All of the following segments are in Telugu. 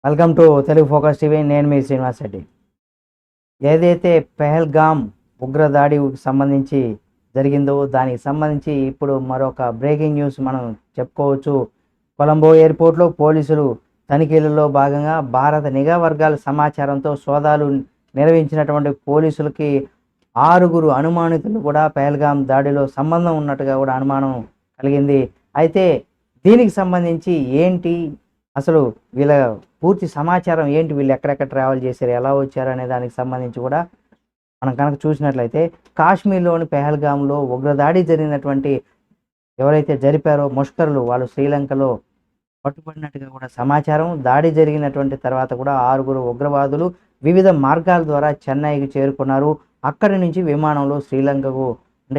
Welcome to Telugu focus TV. నేను మీ శ్రీనివాస్ రెడ్డి. ఏదైతే పెహల్గామ్ ఉగ్రదాడికి సంబంధించి జరిగిందో దానికి సంబంధించి ఇప్పుడు మరొక బ్రేకింగ్ న్యూస్ మనం చెప్పుకోవచ్చు. కొలంబో ఎయిర్పోర్ట్లో పోలీసులు తనిఖీలలో భాగంగా భారత నిఘా వర్గాల సమాచారంతో సోదాలు నిర్వహించినటువంటి పోలీసులకి 6 అనుమానితులు కూడా పెహల్గామ్ దాడిలో సంబంధం ఉన్నట్టుగా కూడా అనుమానం కలిగింది. అయితే దీనికి సంబంధించి ఏంటి, అసలు వీళ్ళ పూర్తి సమాచారం ఏంటి, వీళ్ళు ఎక్కడెక్కడ ట్రావెల్ చేశారు, ఎలా వచ్చారు అనే దానికి సంబంధించి కూడా మనం కనుక చూసినట్లయితే కాశ్మీర్లోని పెహల్గామ్లో ఉగ్రదాడి జరిగినటువంటి ఎవరైతే జరిపారో ముష్కరులు వాళ్ళు శ్రీలంకలో పట్టుబడినట్టుగా కూడా సమాచారం. దాడి జరిగినటువంటి తర్వాత కూడా 6 ఉగ్రవాదులు వివిధ మార్గాల ద్వారా చెన్నైకి చేరుకున్నారు. అక్కడి నుంచి విమానంలో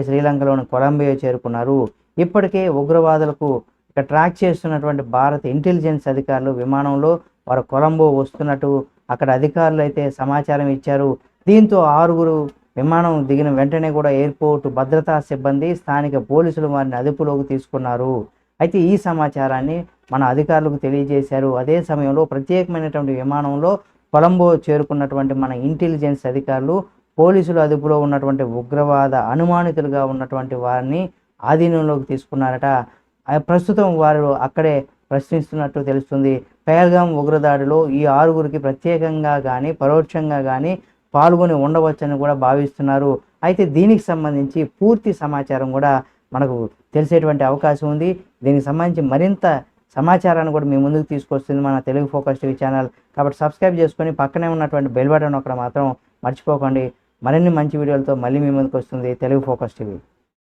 శ్రీలంకలోని కొలంబియా చేరుకున్నారు. ఇప్పటికే ఉగ్రవాదులకు ఇక ట్రాక్ చేస్తున్నటువంటి భారత ఇంటెలిజెన్స్ అధికారులు విమానంలో వారు కొలంబో వస్తున్నట్టు అక్కడ అధికారులు అయితే సమాచారం ఇచ్చారు. దీంతో 6 విమానం దిగిన వెంటనే కూడా ఎయిర్పోర్ట్ భద్రతా సిబ్బంది స్థానిక పోలీసులు వారిని అదుపులోకి తీసుకున్నారు. అయితే ఈ సమాచారాన్ని మన అధికారులకు తెలియజేశారు. అదే సమయంలో ప్రత్యేకమైనటువంటి విమానంలో కొలంబో చేరుకున్నటువంటి మన ఇంటెలిజెన్స్ అధికారులు పోలీసులు అదుపులో ఉన్నటువంటి ఉగ్రవాద అనుమానితులుగా ఉన్నటువంటి వారిని ఆధీనంలోకి తీసుకున్నారట. ప్రస్తుతం వారు అక్కడే ప్రశ్నిస్తున్నట్టు తెలుస్తుంది. పెహల్గామ్ ఉగ్రదాడిలో ఈ 6గురికి ప్రత్యేకంగా కానీ పరోక్షంగా కానీ పాల్గొని ఉండవచ్చని కూడా భావిస్తున్నారు. అయితే దీనికి సంబంధించి పూర్తి సమాచారం కూడా మనకు తెలిసేటువంటి అవకాశం ఉంది. దీనికి సంబంధించి మరింత సమాచారాన్ని కూడా మీ ముందుకు తీసుకొస్తుంది మన తెలుగు ఫోకస్ టీవీ ఛానల్. కాబట్టి సబ్స్క్రైబ్ చేసుకొని పక్కనే ఉన్నటువంటి బెల్ బటన్ ఒకటి మాత్రం మర్చిపోకండి. మరిన్ని మంచి వీడియోలతో మళ్ళీ మీ ముందుకు వస్తుంది తెలుగు ఫోకస్ టీవీ.